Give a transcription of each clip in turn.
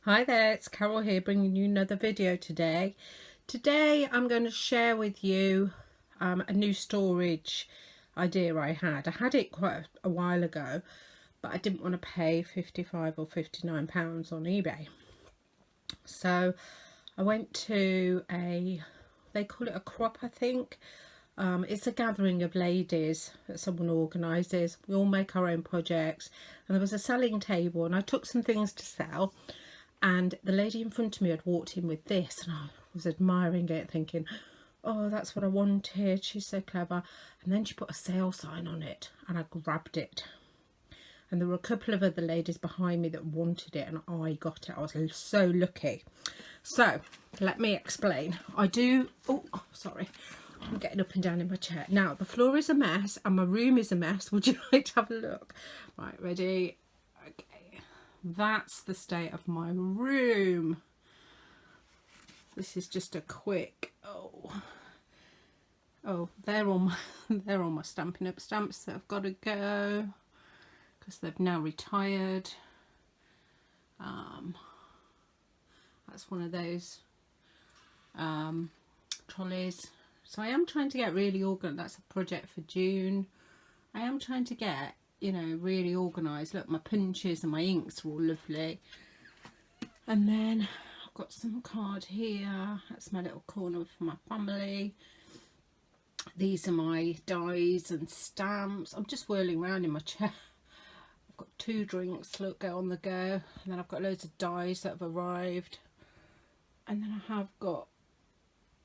Hi there, it's Carol here bringing you another video today. Today I'm going to share with you a new storage idea I had. I had it quite a while ago, but I didn't want to pay £55 or £59 on eBay. So I went to they call it a crop, I think. It's a gathering of ladies that someone organises. We all make our own projects, and there was a selling table and I took some things to sell. And the lady in front of me had walked in with this, and I was admiring it, thinking, oh, that's what I wanted. She's so clever. And then she put a sale sign on it, and I grabbed it. And there were a couple of other ladies behind me that wanted it, and I got it. I was so lucky. So let me explain. I do. Oh, sorry. I'm getting up and down in my chair. Now, the floor is a mess, and my room is a mess. Would you like to have a look? Right, ready? Okay. That's the state of my room. This is just a quick they're all my Stampin' Up stamps that have got to go because they've now retired. That's one of those trolleys. So I am trying to get really organised. That's a project for June. I am trying to get, you know, really organised. Look, my punches and my inks are all lovely. And then I've got some card here. That's my little corner for my family. These are my dies and stamps. I'm just whirling around in my chair. I've got 2 drinks, look, go on the go. And then I've got loads of dies that have arrived. And then I have got,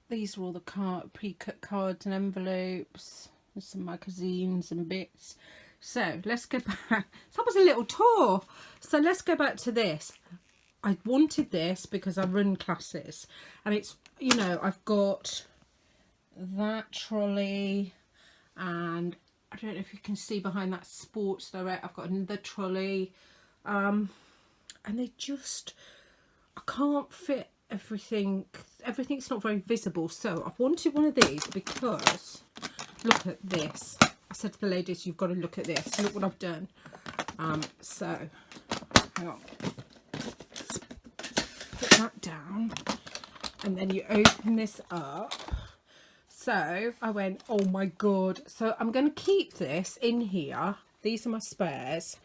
these are all the pre-cut cards and envelopes. There's some magazines and bits. So let's go back. That was a little tour. So let's go back to this. I wanted this because I run classes, and it's, you know, I've got that trolley, and I don't know if you can see behind that Sports Direct, I've got another trolley, and they just, I can't fit everything. Everything's not very visible. So I've wanted one of these because look at this. I said to the ladies, you've got to look at this. Look what I've done. So, hang on. Put that down. And then you open this up. So, I went, oh my God. So, I'm going to keep this in here. These are my spares.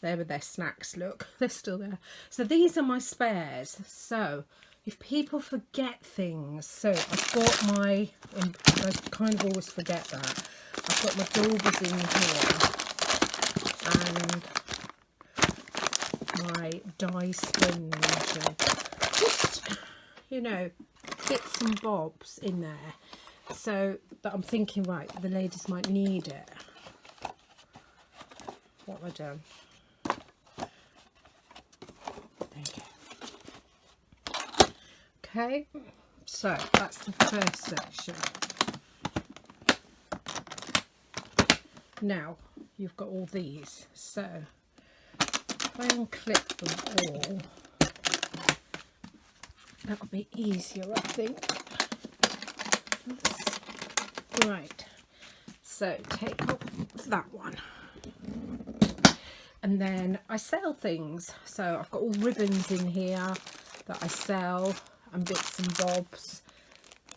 There were their snacks, look. They're still there. So, these are my spares. So, if people forget things. So, I've got my, I kind of always forget that. I've got my daubers in here, and my die sponge, and just, you know, bits and bobs in there. So that I'm thinking, right, the ladies might need it. What have I done? There you go. Okay, so that's the first section. Now you've got all these, so if I unclip them all, that'll be easier, I think. Right, so take off that one, and then I sell things. So I've got all ribbons in here that I sell, and bits and bobs.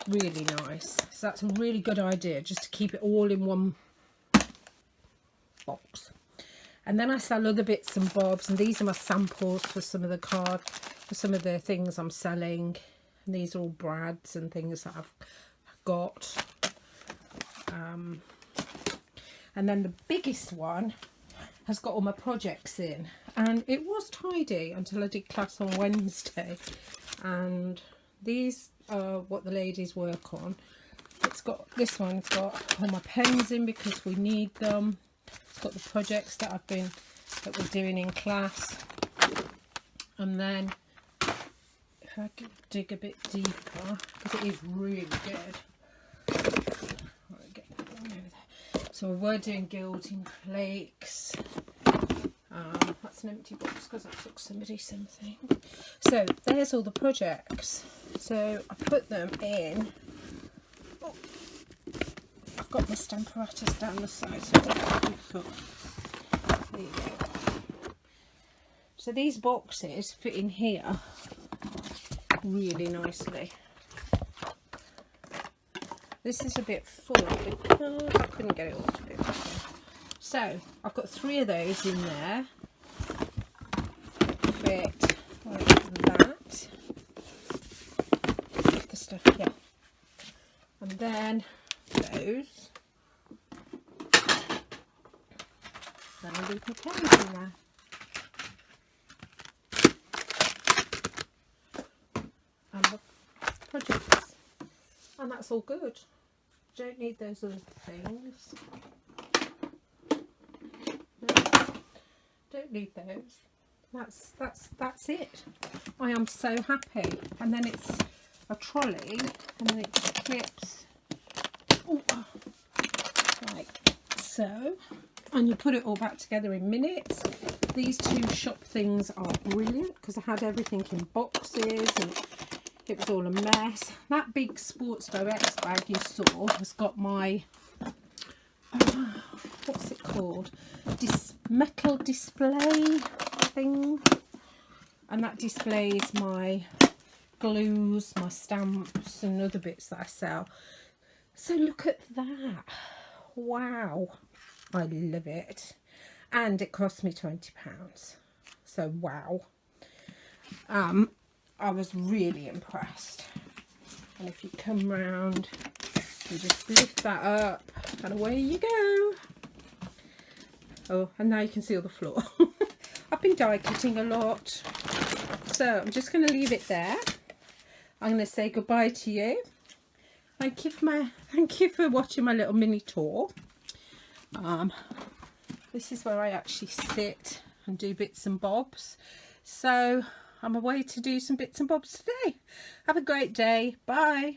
Really nice. So that's a really good idea, just to keep it all in one box. And then I sell other bits and bobs, and these are my samples for some of the for some of the things I'm selling. And these are all brads and things that I've got. And then the biggest one has got all my projects in, and it was tidy until I did class on Wednesday. And these are what the ladies work on. It's got, this one's got all my pens in because we need them. It's got the projects that that we're doing in class. And then if I could dig a bit deeper, because it is really good. So we're doing gilding flakes. That's an empty box because I took somebody something. So there's all the projects. So I put them in. Oh, I've got my stamparatus down the side, so I don't have to put. There you go. So these boxes fit in here really nicely. This is a bit full because I couldn't get it all to fit. So I've got 3 of those in there. Fit like that. The stuff, yeah. And then those. Then I'll leave my pens in there. And the projects. And that's all good. Don't need those other things. No, don't need those. That's it. I am so happy. And then it's a trolley, and then it clips like so, and you put it all back together in minutes. These 2 shop things are brilliant because I had everything in boxes and it was all a mess. That big Sports Direct bag you saw has got my what's it called, this metal display thing, and that displays my glues, my stamps and other bits that I sell. So look at that. Wow, I love it. And it cost me £20, so wow. I was really impressed. And if you come round, you just lift that up and away you go. Oh, and now you can see all the floor. I've been die cutting a lot, so I'm just going to leave it there. I'm going to say goodbye to you. Thank you for watching my little mini tour. This is where I actually sit and do bits and bobs. So I'm away to do some bits and bobs today. Have a great day. Bye.